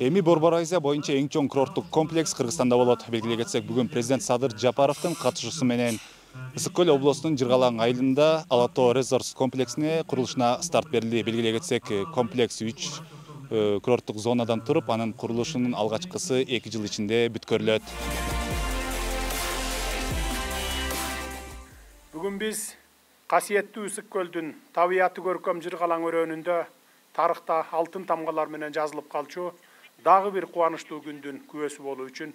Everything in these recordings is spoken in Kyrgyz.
Эми Борбор Азия боюнча эң чоң курорттук комплекс Кыргызстанда болот. Белгилей кетсек, бүгүн президент Садыр Жапаровдун катышуусу менен Ысык көл облусунун Жыргалаң айылында Алато Резорс комплексине курулушуна старт берилди. Белгилей кетсек, комплекс 3 курорттук зонадан туруп, анын курулушунун алгачкысы 2 жыл ичинде бүткөрүлөт. Бүгүн биз касиеттүү Ысык көлдүн табияты көркөм Жыргалаң өрөөнүндө тарыхта алтын тамгалар менен жазылып калчу дагы бир кубанычтуу күндүн күбөсү болуу үчүн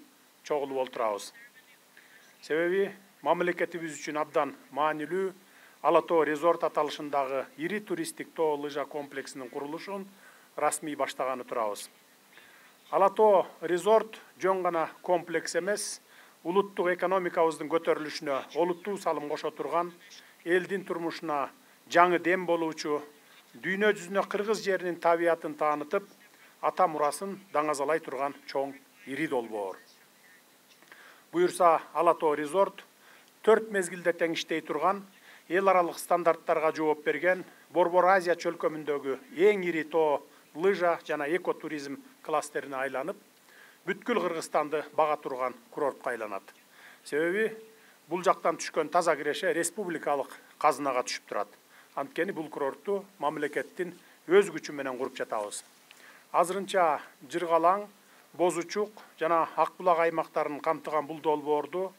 чогулуп отурабыз. Себеби мамлекетибиз үчүн абдан маанилүү Алато Резорт аталышындагы ири туристтик тоо лыжа комплексинин курулушун расмий баштаганы турабыз. Алато Резорт жөн гана комплекс эмес, улуттук экономикабыздын көтөрүлүшүнө олуттуу салым кошо турган, элдин турмушуна жаңы дем болуучу, дүйнө жүзүнө кыргыз жеринин табиятын таанытып, ата мурасын даңазалай турган чоң ири долбоор. Буюрса, Алато Резорт 4 мезгилде тең иштей турган, эл аралык стандарттарга жооп берген, Борбор Азия чөлкөмүндөгү эң ири тоо лыжа жана экотуризм кластерине айланып, бүткүл Кыргызстанды бага турган курортко айланат. Себеби бул жактан түшкөн таза киреше республикалык казынага түшүп турат. Анткени бул курортту мамлекеттин өз күчү менен куруп жатабыз. Азырынча Жыргалаң, Бозучук жана Акбулак аймактарын камтыган бул долбоорду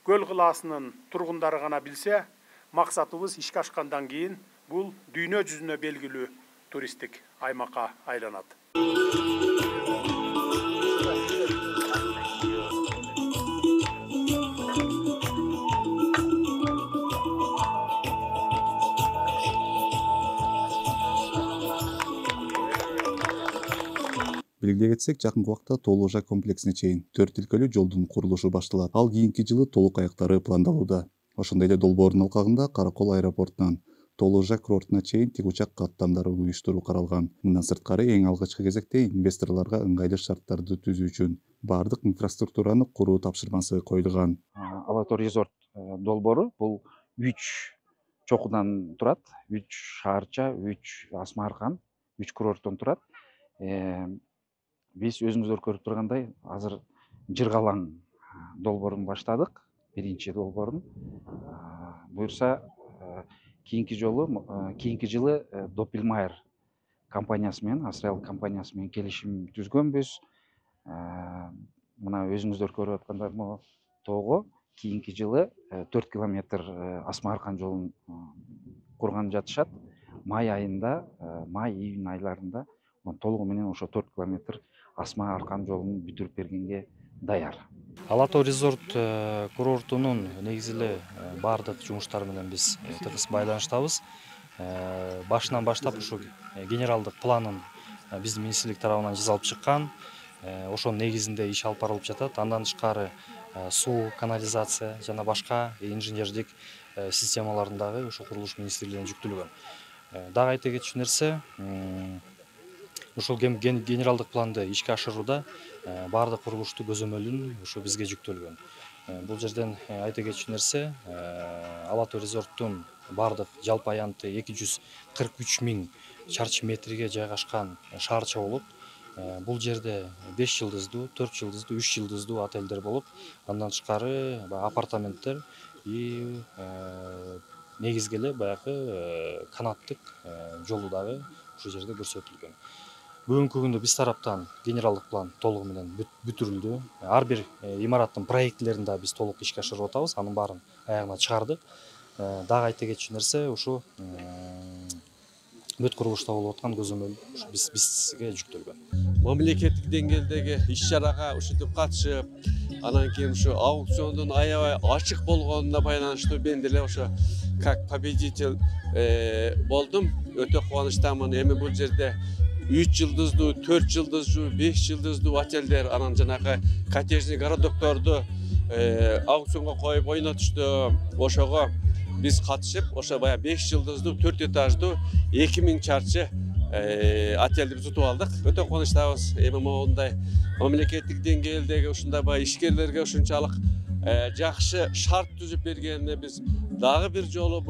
көл кылаасынын тургундары гана билсе, максатыбыз ишке ашкандан кийин бул дүйнө жүзүнө белгилүү туристтик аймакка айланат. Белгилей кетсек, жакынкы убакта тоо лыжа комплексине чейин 4 тилкелүү жолдун курулушу башталат. Ал кийинки жылы толук аяктары пландалууда. Ошондой эле долбоордун алкагында Каракол аэропортунан тоо лыжа курортуна чейин тик учак каттамдары уюштуруу каралган. Мындан сырткары эң алгачкы кезекте инвесторлорго ыңгайлуу шарттарды түзүү үчүн баардык инфраструктураны куруу тапшырмасы коюлган. Алато Резорт долбоору бул 3 чокудан турат, 3 шаарча, 3 асма аркан, 3 курорттон турат. Биз өзүңүздөр көрүп тургандай, азыр Жыргалаң долбоорун баштадык, биринчи долбоорун. Буюрса, кийинки жылы Доппелмайер компаниясы менен, Австралиялык компаниясы менен келишим түзгөнбүз. Мына өзүңүздөр көрүп аткандар тоого кийинки жылы 4 километр асма аркан жолун курган жатышат. Май айында, май-июнь айларында толугу менен ошо 4 километр асма аркан жолун бүтүрүп бергенге даяр. Алато Резорт курортунун негизи эле баардык жумуштары менен биз тыгыз байланыштабыз. Башынан баштап ушу генералдык планын биздин министрлик тарабынан жасалып чыккан. Ошонун негизинде иш алып барылып жатат. Андан тышкары суу, канализация жана башка инженердик системалардын дагы ошо курулуш министрлигине жүктөлгөн. Дагы айта кетчү нерсе, ушул генералдык планды ишке ашырууда баардык курулушту көзөмөлүн ушу бизге жүктөлгөн. Бул жерден айта кетчү нерсе, Алато Резорттун баардык жалпы аянты 243 000 чарчы метрге жайгашкан шаарча болуп, бул жерде 5 жылдыздуу, 4 жылдыздуу, 3 жылдыздуу отелдер болуп, андан тышкары апартаменттер и негизги эле баягы канаттык жолу дагы ушул жерде көрсөтүлгөн. Бүгүнкү күндө биз тараптан генералдык план толугу менен бүтүрүлдү. Ар бир имараттын проектлерин да биз толук ишке ашырып атабыз, анын баарын аягына чыгардык. Дагы айта кетчү нерсе, ушу бүт курулушта болуп аткан көзөмөл бизге жүктөлгөн. Мамлекеттик деңгээлдеги иш-чарага ушинтип катышып, анан кийин ушу аукциондун аябай ачык болгонуна байланыштуу мен деле ошо как победитель болдум. Өтө кубанычтамын. Эми бул жерде 3 жылдыздуу, 4 жылдыздуу, 5 жылдыздуу отелдер, анан жанагы коттеджный городокторду аукционго коюп ойнотушту. Ошого биз катышып, ошо бая 5 жылдыздуу, 4 этаждуу 2000 чарчы отелди биз утуп алдык. Өтө кубанычтабыз. Эми моундай мамлекеттик деңгээлдеги ушундай бая ишкерлерге ушунчалык жакшы шарт түзүп бергенине биз дагы бир жолу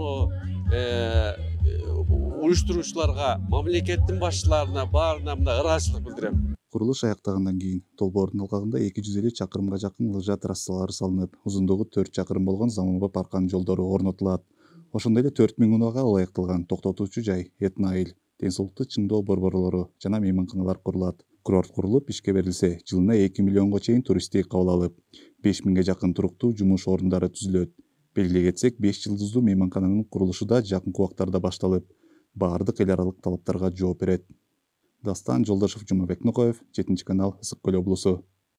уюштуруучуларга, мамлекеттин башчыларына баарына ыраазычылык билдирем. курулуш аяктагандан кийин Долбоордун алкагында 250 чакырымга жакын лыжа трассалары салынып, узундугу 4 чакырым болгон заманбап аркан жолдору орнотулат. Ошондой эле 4000 унага ылайыкталган токтотуучу жай, этнайыл, ден соолукту чыңдоо борборлору жана мейманканалар курулат. Курорт курулуп ишке берилсе, жылына 2 миллионго чейин туристти кабыл алып, 5000ге жакын туруктуу жумуш орундары түзүлөт. Белгилей кетсек, 5 жылдыздуу мейманкананын курулушу да жакынкы убактарда башталып, баардык эл аралык талаптарга жооп берет. Дастан Жолдошев, Жумабек Нукоев, 7 канал, Ысык Көл облусу.